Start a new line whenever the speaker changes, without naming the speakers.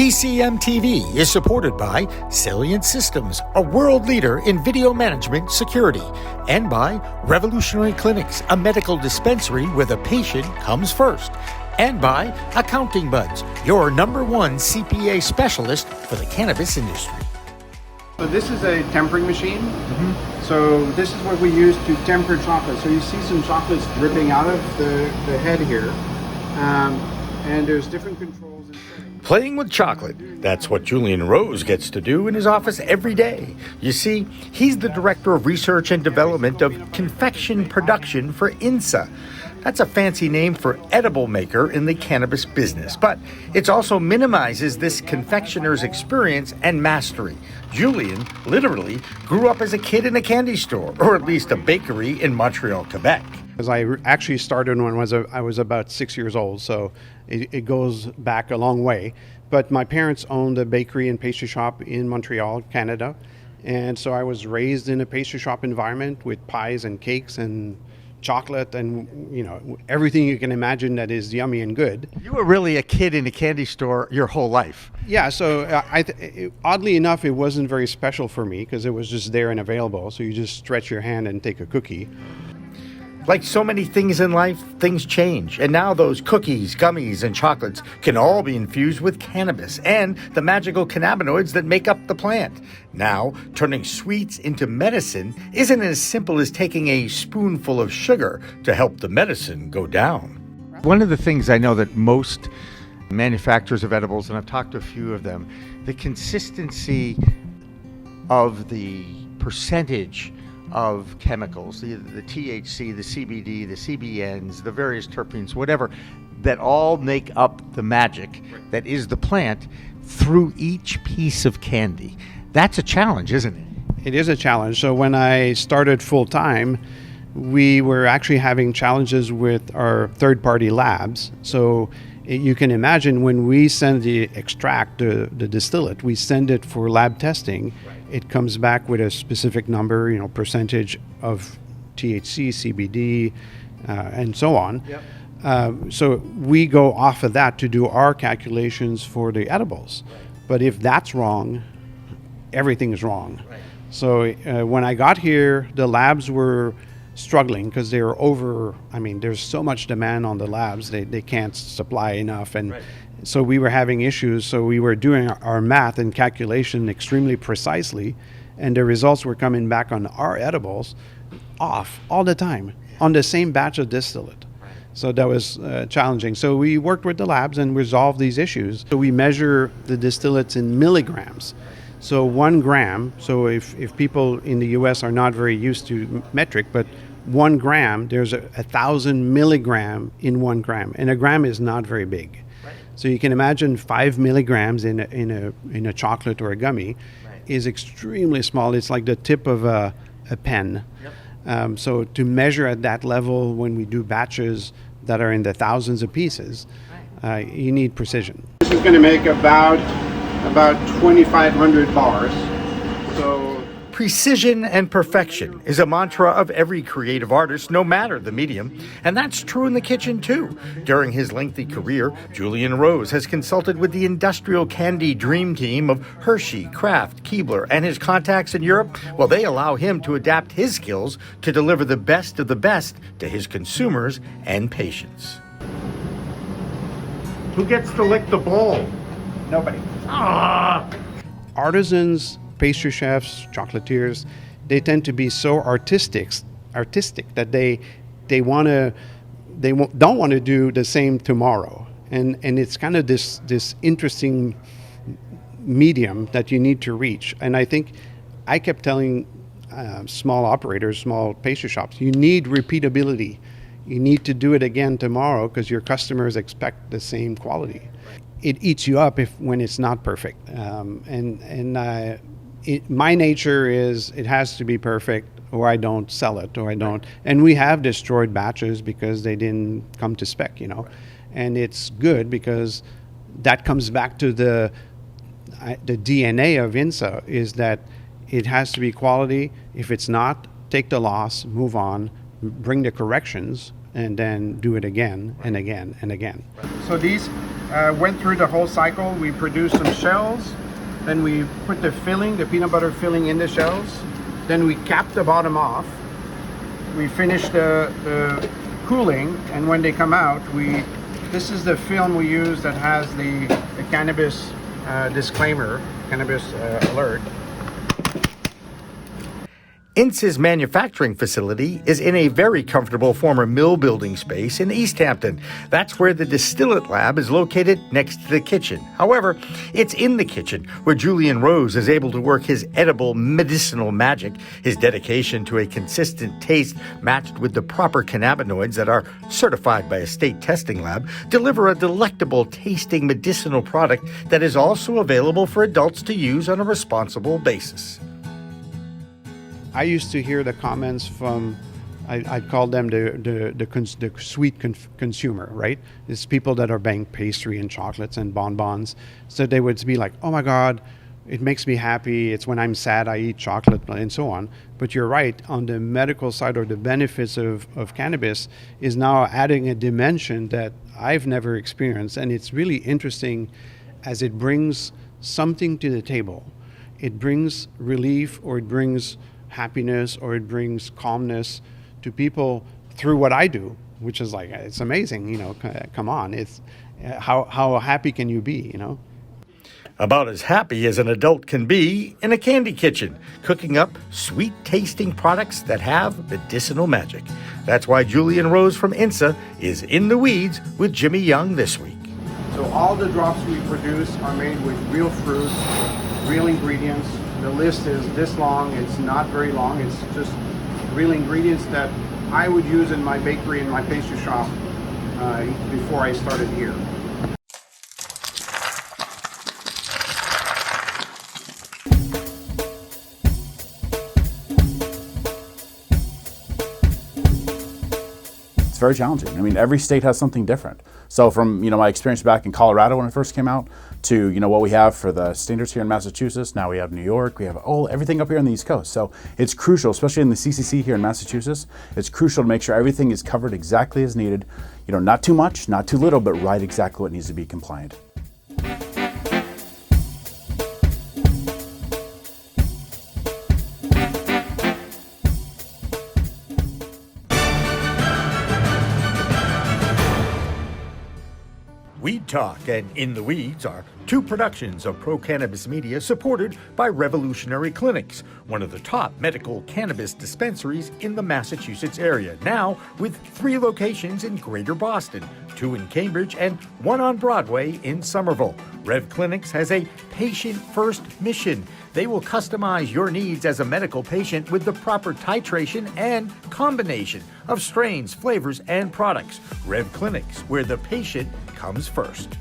CCMTV is supported by Salient Systems, a world leader in video management security, and by Revolutionary Clinics, a medical dispensary where the patient comes first, and by Accounting Buds, your number one CPA specialist for the cannabis industry.
So this is a tempering machine. So this is what we use to temper chocolate. So you see some chocolates dripping out of the head here. And there's different controls and settings.
Playing with chocolate, that's what Julian Rose gets to do in his office every day. You see, he's the Director of Research and Development of Confection Production for INSA. That's a fancy name for edible maker in the cannabis business, but it also minimizes this confectioner's experience and mastery. Julian literally grew up as a kid in a candy store, or at least a bakery in Montreal, Quebec.
Because I actually started when I was about 6 years old, so it goes back a long way. But my parents owned a bakery and pastry shop in Montreal, Canada, and so I was raised in a pastry shop environment with pies and cakes and chocolate and, you know, everything you can imagine that is yummy and good.
You were really a kid in a candy store your whole life.
Yeah, so oddly enough, it wasn't very special for me because it was just there and available. So you just stretch your hand and take a cookie.
Like so many things in life, things change. And now those cookies, gummies, and chocolates can all be infused with cannabis and the magical cannabinoids that make up the plant. Now, turning sweets into medicine isn't as simple as taking a spoonful of sugar to help the medicine go down. One of the things I know that most manufacturers of edibles, and I've talked to a few of them, the consistency of the percentage of chemicals, the THC, the CBD, the CBNs, the various terpenes, whatever, that all make up the magic that is the plant through each piece of candy. That's a challenge, isn't it?
It is a challenge. So when I started full time, we were actually having challenges with our third-party labs. So you can imagine when we send the extract, the distillate, we send it for lab testing. It comes back with a specific number, you know, percentage of THC, CBD, and so on. So we go off of that to do our calculations for the edibles. But if that's wrong, everything is wrong. So when I got here, the labs were struggling because they were there's so much demand on the labs, they can't supply enough. And so we were having issues. So we were doing our math and calculation extremely precisely. And the results were coming back on our edibles off all the time on the same batch of distillate. So that was challenging. So we worked with the labs and resolved these issues. So we measure the distillates in milligrams. So 1 gram, so if people in the US are not very used to metric, but 1 gram, there's 1,000 milligram in 1 gram. And a gram is not very big. So you can imagine 5 milligrams in a chocolate or a gummy is extremely small. It's like the tip of a pen. So to measure at that level when we do batches that are in the thousands of pieces, you need precision. This is going to make about 2,500 bars. So
precision and perfection is a mantra of every creative artist, no matter the medium, and that's true in the kitchen too. During his lengthy career, Julian Rose has consulted with the industrial candy dream team of Hershey, Kraft, Keebler, and his contacts in Europe. Well, they allow him to adapt his skills to deliver the best of the best to his consumers and patients. Who gets to lick the bowl?
nobody. Artisans, pastry chefs, chocolatiers, they tend to be so artistic that they don't want to do the same tomorrow, and it's kind of this interesting medium that you need to reach. And I think I kept telling small operators, small pastry shops, you need repeatability. You need to do it again tomorrow because your customers expect the same quality. It eats you up when it's not perfect. My nature is it has to be perfect, or I don't sell it, or I don't. And we have destroyed batches because they didn't come to spec, And it's good because that comes back to the DNA of INSA, is that it has to be quality. If it's not, take the loss, move on, bring the corrections, and then do it again and again and again. So these went through the whole cycle. We produced some shells, then we put the filling, the peanut butter filling in the shells, then we capped the bottom off. We finished the cooling, and when they come out, this is the film we use that has the cannabis disclaimer, cannabis alert.
INSA's manufacturing facility is in a very comfortable former mill building space in Easthampton. That's where the distillate lab is located, next to the kitchen. However, it's in the kitchen where Julian Rose is able to work his edible medicinal magic. His dedication to a consistent taste matched with the proper cannabinoids that are certified by a state testing lab deliver a delectable tasting medicinal product that is also available for adults to use on a responsible basis.
I used to hear the comments from, I'd call them the sweet consumer, right? It's people that are buying pastry and chocolates and bonbons. So they would be like, oh my God, it makes me happy. It's when I'm sad, I eat chocolate and so on. But you're right, on the medical side, or the benefits of cannabis is now adding a dimension that I've never experienced. And it's really interesting as it brings something to the table. It brings relief, or it brings happiness, or it brings calmness to people through what I do, which is like, it's amazing, come on, it's how happy can you be,
About as happy as an adult can be in a candy kitchen, cooking up sweet tasting products that have medicinal magic. That's why Julian Rose from INSA is in the weeds with Jimmy Young this week.
So all the drops we produce are made with real fruit, real ingredients. The list is this long. It's not very long. It's just real ingredients that I would use in my bakery and my pastry shop before I started here.
It's very challenging. I mean, every state has something different. So from, my experience back in Colorado when it first came out to, what we have for the standards here in Massachusetts. Now we have New York, we have everything up here on the East Coast. So it's crucial, especially in the CCC here in Massachusetts, it's crucial to make sure everything is covered exactly as needed. Not too much, not too little, but right exactly what needs to be compliant.
Weed Talk and In the Weeds are two productions of Pro Cannabis Media supported by Revolutionary Clinics, one of the top medical cannabis dispensaries in the Massachusetts area, now with 3 locations in Greater Boston, 2 in Cambridge and 1 on Broadway in Somerville. Rev Clinics has a patient-first mission. They will customize your needs as a medical patient with the proper titration and combination of strains, flavors, and products. Rev Clinics, where the patient comes first.